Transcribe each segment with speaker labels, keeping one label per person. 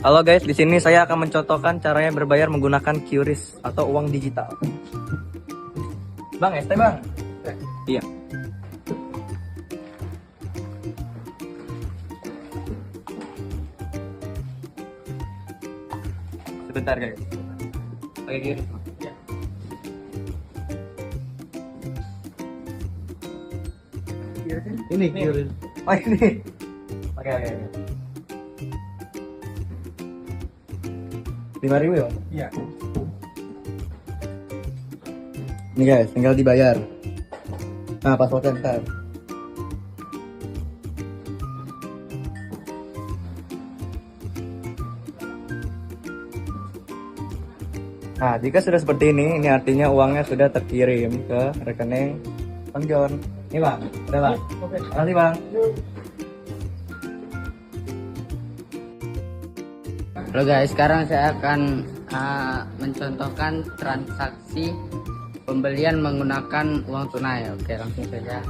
Speaker 1: Halo guys, di sini saya akan mencontohkan caranya berbayar menggunakan QRIS atau uang digital. Bang, ST bang. Iya. Sebentar guys. Pakai QRIS. Ya. Ini QRIS. Oh ini. Oke. 5.000 ya? Iya. Ini guys, tinggal dibayar. Nah, passwordnya ntar. Nah, jika sudah seperti ini artinya uangnya sudah terkirim ke rekening Bang John. Ini bang, udah bang. Terima kasih bang.
Speaker 2: Halo guys, sekarang saya akan mencontohkan transaksi pembelian menggunakan uang tunai. Oke, langsung saja.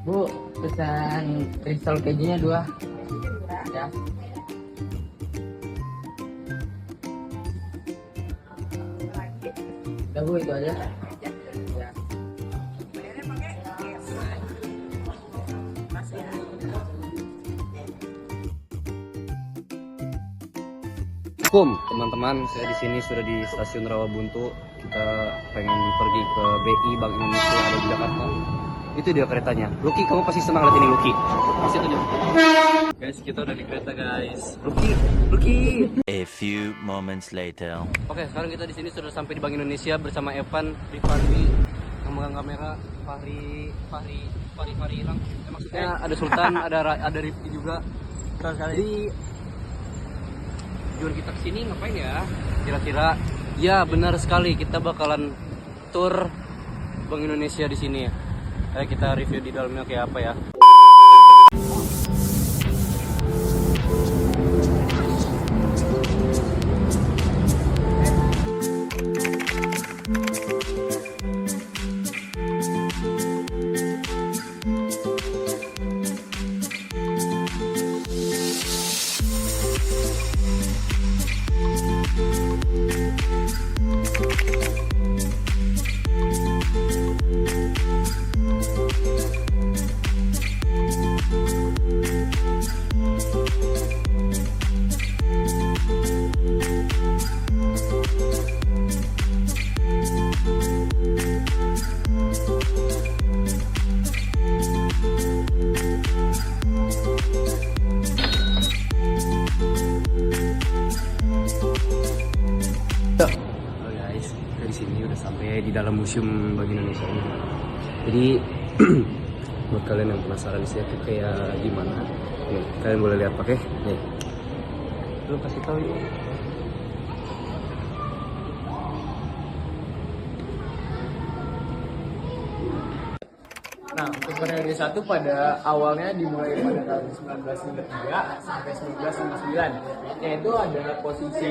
Speaker 2: Bu, pesan kristal kejunya 2. Ya. Udah Bu, itu aja. Ya.
Speaker 3: Assalamualaikum teman-teman, saya di sini sudah di stasiun Rawabuntu. Kita pengen pergi ke BI Bank Indonesia yang ada di Jakarta. Itu dia keretanya. Lucky, kamu pasti senang lihat ini Lucky. Di situ dia. Guys, kita udah di kereta guys. Lucky.
Speaker 4: A few moments later.
Speaker 3: Oke, sekarang kita di sini sudah sampai di Bank Indonesia bersama Evan, Rifandi, yang megang kamera, Fahri hilang. Maksudnya ada Sultan, ada Rifki juga. Jadi tujuan kita kesini ngapain ya? Kira-kira ya benar sekali, kita bakalan tour Bank Indonesia di sini ya. Kita review di dalamnya kayak apa ya. Halo guys, dari sini udah sampai di dalam museum Bank Indonesia ini. Jadi buat kalian yang penasaran sih itu kayak gimana, nih kalian boleh lihat pakai. Nih, lu kasih tahu ini.
Speaker 1: Nah, untuk periode 1 pada awalnya dimulai pada tahun 1953 sampai 1959, yaitu ada posisi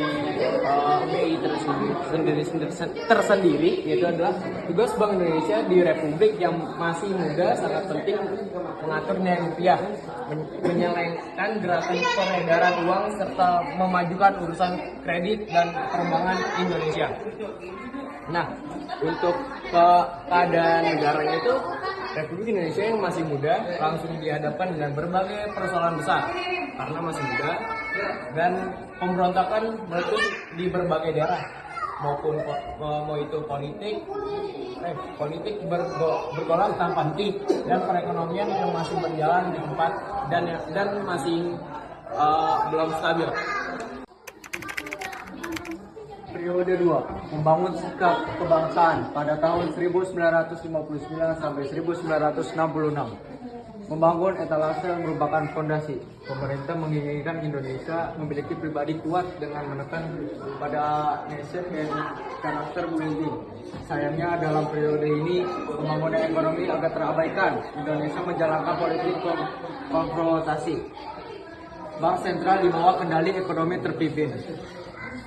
Speaker 1: BI tersendiri, yaitu adalah tugas Bank Indonesia di Republik yang masih muda sangat penting mengatur nilai rupiah, menyelenggarkan gerakan peredaran uang serta memajukan urusan kredit dan perbankan Indonesia. Nah, untuk keadaan negaranya itu Republik Indonesia yang masih muda langsung dihadapkan dengan berbagai persoalan besar karena masih muda, dan pemberontakan meletus di berbagai daerah maupun mau itu politik bergolak tanpa henti, dan perekonomian yang masih berjalan di tempat dan masih belum stabil. Periode 2, membangun sikap kebangsaan pada tahun 1959 sampai 1966. Membangun etalase merupakan fondasi. Pemerintah menginginkan Indonesia memiliki pribadi kuat dengan menekan pada nation dan karakter pemimpin. Sayangnya dalam periode ini pembangunan ekonomi agak terabaikan. Indonesia menjalankan politik konfrontasi. Bank sentral di bawah kendali ekonomi terpimpin.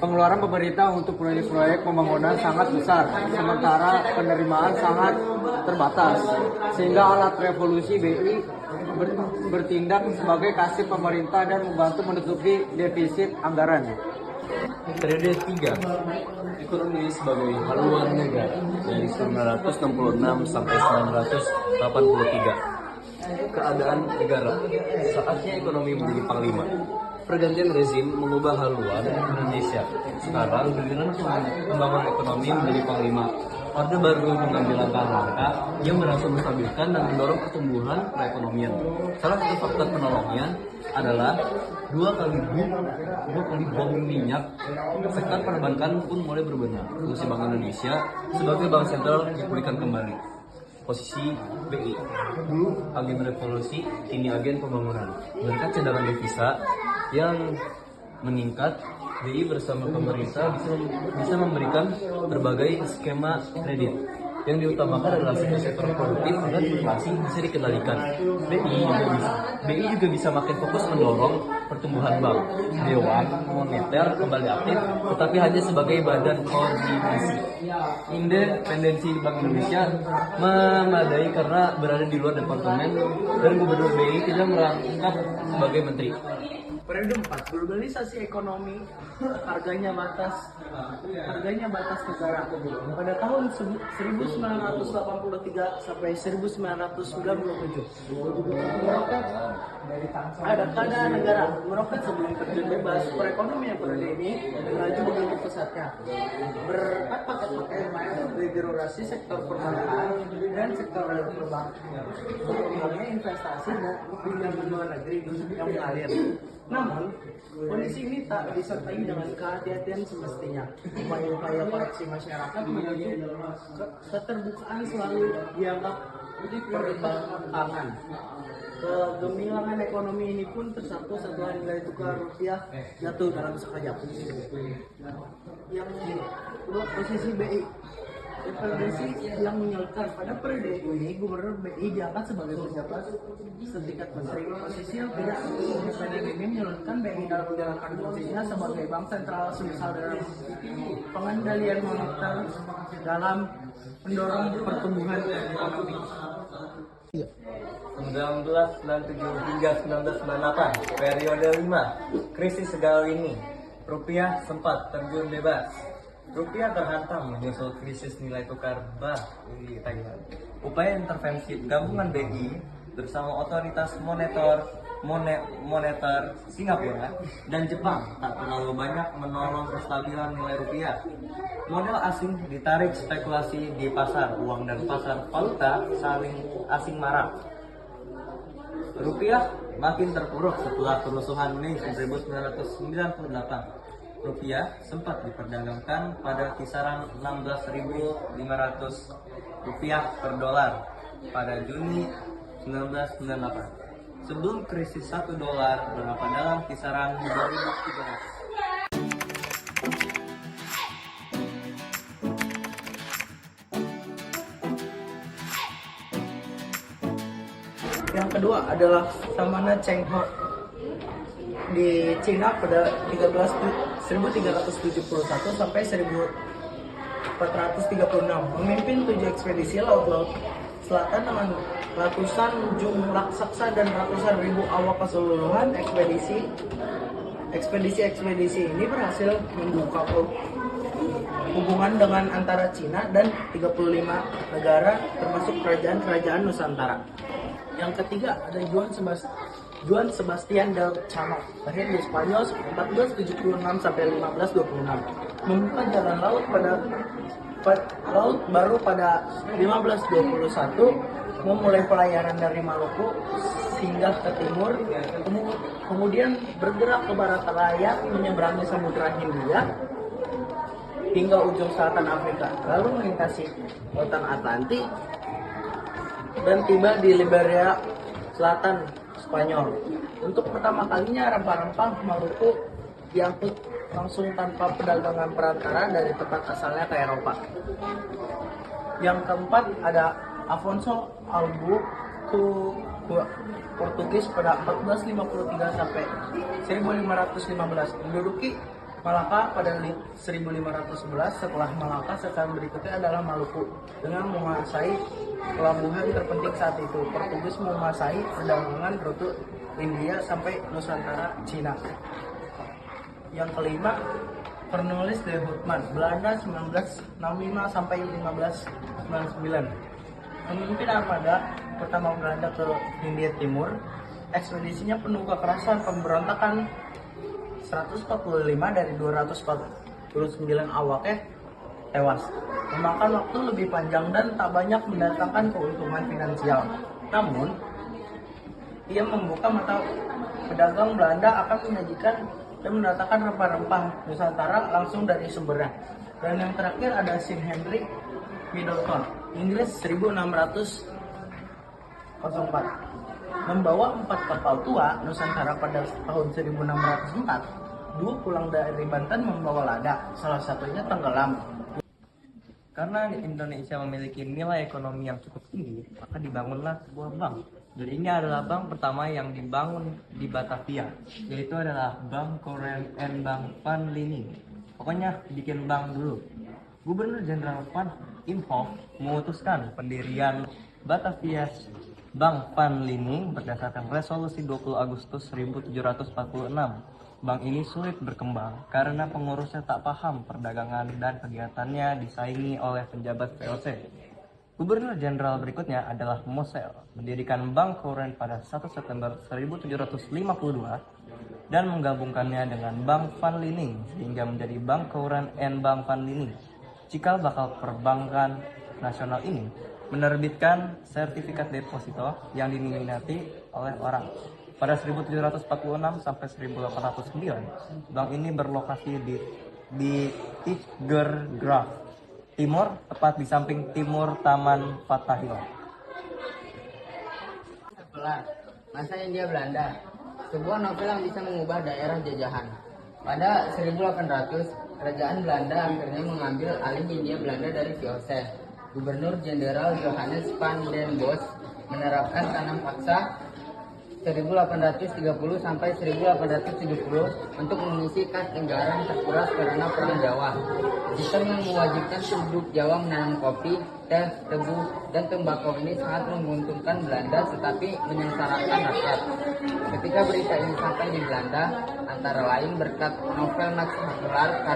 Speaker 1: Pengeluaran pemerintah untuk proyek-proyek pembangunan sangat besar, sementara penerimaan sangat terbatas, sehingga alat revolusi BI bertindak sebagai kasir pemerintah dan membantu menutupi defisit anggaran.
Speaker 3: Periode 3, ekonomi sebagai haluan negara dari 1966 sampai 1983. Keadaan negara, saatnya ekonomi menjadi panglima. Pergantian rezim mengubah haluan Indonesia. Sekarang giliran pembangunan ekonomi menjadi panglima. Orde Baru mengambil langkah-langkah yang berhasil menstabilkan dan mendorong pertumbuhan perekonomian. Salah satu faktor penolongnya adalah dua kali bom minyak. Sektor perbankan pun mulai berbenah. Fungsi Bank Indonesia sebagai bank sentral dipulihkan kembali. Posisi BI dulu agen revolusi, kini agen pembangunan. Berkat cadangan devisa yang meningkat, BI bersama pemerintah bisa memberikan berbagai skema kredit. Yang diutamakan adalah sektor produktif dan inflasi bisa dikendalikan. BI juga bisa makin fokus mendorong pertumbuhan bank. Dewan Moneter kembali aktif, tetapi hanya sebagai badan koordinasi. Independensi Bank Indonesia memadai karena berada di luar departemen dan Gubernur BI tidak merangkap sebagai menteri.
Speaker 1: Periode 4, globalisasi ekonomi, harganya batas negara. Pada tahun 1983 sampai 1997, ada keadaan negara meroket sebelum terjun bebas. Perekonomian periode ini melaju begitu pesatnya. Berkat paket-paket main regenerasi sektor perbankan dan sektor perbankan, berkembangnya investasi dan pinjaman luar negeri yang mengalir. Namun, kondisi ini tak disertai dengan kehati-hatian semestinya. Upaya-upaya koreksi masyarakat menuju keterbukaan selalu dianggap pertentangan. Kegemilangan ekonomi ini pun tersatu setelah nilai tukar rupiah jatuh dalam sekejap. Yang kedua, posisi BI. Intervensi yang menyalurkan pada periode ini, Gubernur BI diangkat sebagai pejabat setingkat menteri. Posisi yang tidak independen ini menyalurkan BI dalam menjalankan fungsinya sebagai bank sentral sosial dalam pengendalian moneter dalam mendorong pertumbuhan ekonomi.
Speaker 5: 1997 hingga 1998, periode 5, krisis segala ini, rupiah sempat terjun bebas. Rupiah terhantam menyusul krisis nilai tukar bah di Thailand. Upaya intervensi gabungan BI bersama otoritas moneter Singapura dan Jepang tak terlalu banyak menolong kestabilan nilai rupiah. Modal asing ditarik spekulasi di pasar uang dan pasar valuta saling asing marak. Rupiah makin terpuruk setelah kerusuhan Mei 1998. Rupiah sempat diperdagangkan pada kisaran 16.500 rupiah per dolar pada Juni 1998. Sebelum krisis 1 dolar berapa dalam kisaran 2.300.
Speaker 1: Yang kedua adalah Samana Cheng Ho di Cina pada 1371 sampai 1436, memimpin 7 ekspedisi laut selatan dengan ratusan jumlah raksasa dan ratusan ribu awak keseluruhan. Ekspedisi ini berhasil membuka hubungan dengan antara Cina dan 35 negara termasuk kerajaan-kerajaan Nusantara. Yang ketiga ada Juan Sebastian del Cano, lahir di Spanyol 1476 sampai 1526, membuka jalan laut baru pada 1521, memulai pelayaran dari Maluku hingga ke timur, kemudian bergerak ke barat raya menyeberangi Samudra Hindia hingga ujung selatan Afrika, lalu melintasi Lautan Atlantik dan tiba di Liberia Selatan Spanyol. Untuk pertama kalinya rempah-rempah Maluku diangkut langsung tanpa perdagangan perantara dari tempat asalnya ke Eropa. Yang keempat ada Afonso Albuquerque, Portugis pada 1453 sampai 1515, menduduki
Speaker 6: Malaka pada 1511. Setelah Malaka, sasaran berikutnya adalah Maluku dengan menguasai pelabuhan terpenting saat itu. Portugis menguasai perdagangan rute India sampai Nusantara Cina. Yang kelima, Cornelis de Houtman, Belanda 1965 sampai 1599. Pemimpin armada pertama Belanda ke Hindia Timur. Ekspedisinya penuh kekerasan, pemberontakan. 145 dari 249 awaknya tewas. Memakan waktu lebih panjang dan tak banyak mendatangkan keuntungan finansial. Namun, ia membuka mata pedagang Belanda akan menyajikan dan mendatangkan rempah-rempah Nusantara langsung dari sumbernya. Dan yang terakhir ada Sir Henry Middleton, Inggris 1604. Membawa 4 kapal tua Nusantara pada tahun 1604. 2 pulang dari Banten membawa lada, salah satunya tenggelam.
Speaker 5: Karena Indonesia memiliki nilai ekonomi yang cukup tinggi, maka dibangunlah sebuah bank. Dan ini adalah bank pertama yang dibangun di Batavia, yaitu adalah Bank Koren and Bank Van Liening. Pokoknya bikin bank dulu. Gubernur Jenderal Van Imhoff memutuskan pendirian Batavia Bank Van Liening berdasarkan resolusi 20 Agustus 1746. Bank ini sulit berkembang karena pengurusnya tak paham perdagangan dan kegiatannya disaingi oleh penjabat VOC. Gubernur Jenderal berikutnya adalah Mosel, mendirikan Bank Koren pada 1 September 1752 dan menggabungkannya dengan Bank Van Liening sehingga menjadi Bank Koren and Bank Van Liening. Cikal bakal perbankan nasional ini menerbitkan sertifikat deposito yang diminati oleh orang. Pada 1746 sampai 1809, bank ini berlokasi di Tigergraf Timur, tepat di samping timur Taman Fatahil.
Speaker 2: Masa Hindia Belanda, sebuah novel yang bisa mengubah daerah jajahan. Pada 1800, Kerajaan Belanda akhirnya mengambil alih Hindia Belanda dari VOC. Gubernur Jenderal Johannes van den Bosch menerapkan tanam paksa 1830 sampai 1870 untuk mengisi kas anggaran terkuras karena perang Jawa. Sistem yang mewajibkan penduduk Jawa menanam kopi, teh, tebu, dan tembakau ini sangat menguntungkan Belanda tetapi menyengsarakan rakyat. Ketika berita ini sampai di Belanda, antara lain berkat novel Max Havelaar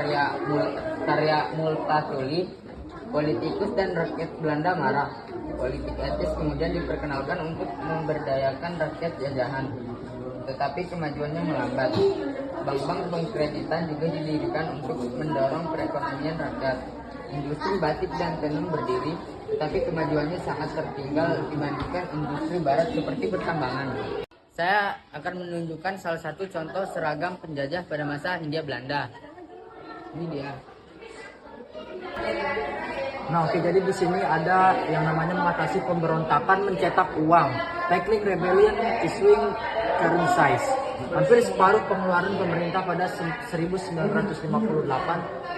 Speaker 2: karya Multatuli, politikus dan rakyat Belanda marah. Politik etis kemudian diperkenalkan untuk memberdayakan rakyat jajahan. Tetapi kemajuannya melambat. Bank-bank pengkreditan juga didirikan untuk mendorong perekonomian rakyat. Industri batik dan tenun berdiri, tetapi kemajuannya sangat tertinggal dibandingkan industri barat seperti pertambangan. Saya akan menunjukkan salah satu contoh seragam penjajah pada masa Hindia Belanda. Ini dia.
Speaker 6: Nah, oke, jadi di sini ada yang namanya mengatasi pemberontakan mencetak uang. Tackling rebellion issuing currencies. Hampir separuh pengeluaran pemerintah pada 1958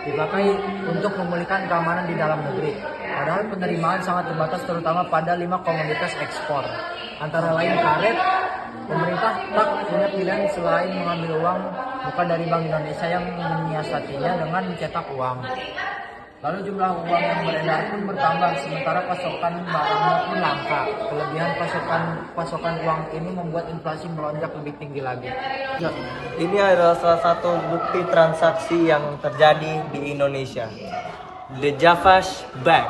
Speaker 6: dipakai untuk memulihkan keamanan di dalam negeri. Padahal penerimaan sangat terbatas terutama pada 5 komoditas ekspor. Antara lain karet. Pemerintah tak punya pilihan selain mengambil uang bukan dari Bank Indonesia yang menyiasatinya dengan mencetak uang. Lalu jumlah uang yang beredar pun bertambah sementara pasokan barangnya pun langka. Kelebihan pasokan uang ini membuat inflasi melonjak lebih tinggi lagi.
Speaker 5: Ini adalah salah satu bukti transaksi yang terjadi di Indonesia. The Javash Bank,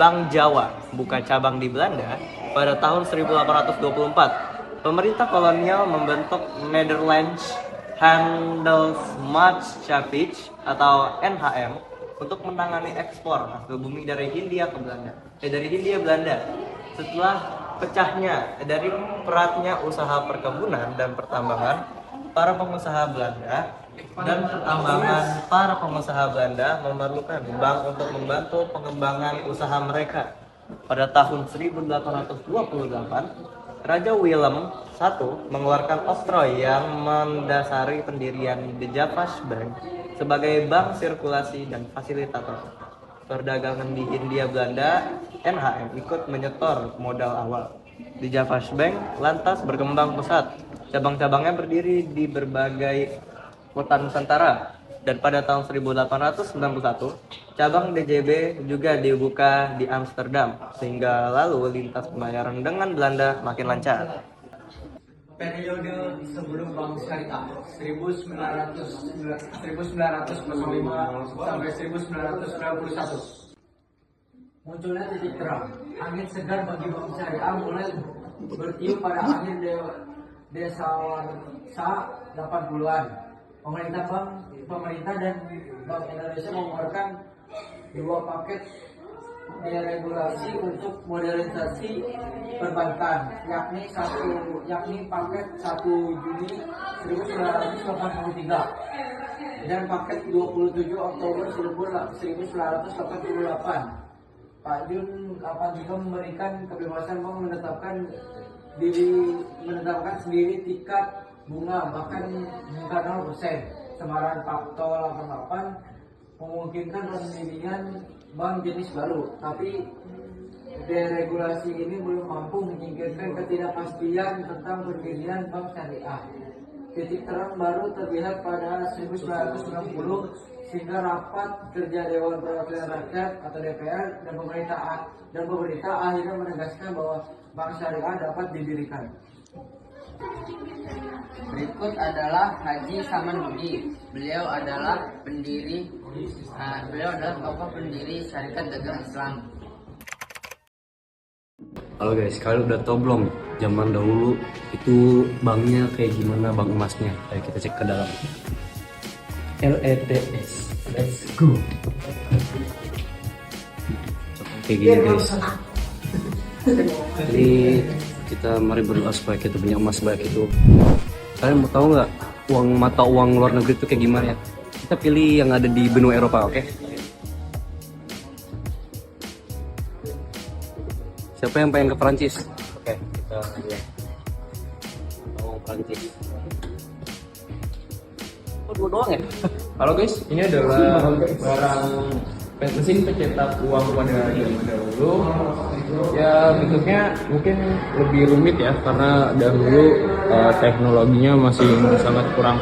Speaker 5: Bank Jawa, buka cabang di Belanda pada tahun 1824. Pemerintah kolonial membentuk Netherlands Handelsmaatschappij atau NHM untuk menangani ekspor hasil bumi dari Hindia ke Belanda. Dari Hindia Belanda. Setelah pecahnya dari peratnya usaha perkebunan dan pertambangan, para pengusaha Belanda memerlukan bank untuk membantu pengembangan usaha mereka. Pada tahun 1828, Raja Willem I mengeluarkan oktroi yang mendasari pendirian The Javash Bank sebagai bank sirkulasi dan fasilitator perdagangan di Hindia Belanda. NHM ikut menyetor modal awal. The Javash Bank lantas berkembang pesat. Cabang-cabangnya berdiri di berbagai kota Nusantara. Dan pada tahun 1891, cabang DJB juga dibuka di Amsterdam, sehingga lalu lintas pembayaran dengan Belanda makin lancar.
Speaker 1: Periode sebelum Bank Syariah 1905 sampai 1991. Munculnya titik terang, angin segar bagi Bank Syariah mulai bertiup pada akhir Desawarsa 80-an. Pemerintah dan Bank Indonesia mengeluarkan 2 paket deregulasi untuk modernisasi perbankan, yakni paket 1 Juni 1983 dan paket 27 Oktober 1988. Pak Jun juga memberikan kebebasan bank menetapkan sendiri tingkat bunga bahkan hingga 0%. Semaran Faktor 88 memungkinkan pendirian bank jenis baru, tapi deregulasi ini belum mampu menyingkirkan ketidakpastian tentang pendirian bank syariah. Titik terang baru terlihat pada 1990 sehingga rapat kerja Dewan Perwakilan Rakyat atau DPR dan pemerintah akhirnya menegaskan bahwa bank syariah dapat didirikan.
Speaker 2: Berikut adalah Haji Saman Budi. Beliau adalah tokoh pendiri Syarikat Dagang Islam.
Speaker 3: Halo guys, kalian udah tau belum zaman dahulu itu banknya kayak gimana, bank emasnya? Ayo kita cek ke dalam. LETS, let's go. Kayak gini guys. Jadi kita mari berdoa supaya kita punya emas sebanyak itu. Kalian mau tahu nggak mata uang luar negeri itu kayak gimana ya? Kita pilih yang ada di benua Eropa, oke? Siapa yang pengen ke Perancis? Oke, kita lihat. Oh, Perancis. Oh, 2 doang ya?
Speaker 1: Halo guys, ini adalah barang mesin pencetak uang pada zaman dahulu. Ya bentuknya mungkin lebih rumit ya, karena dahulu teknologinya masih sangat kurang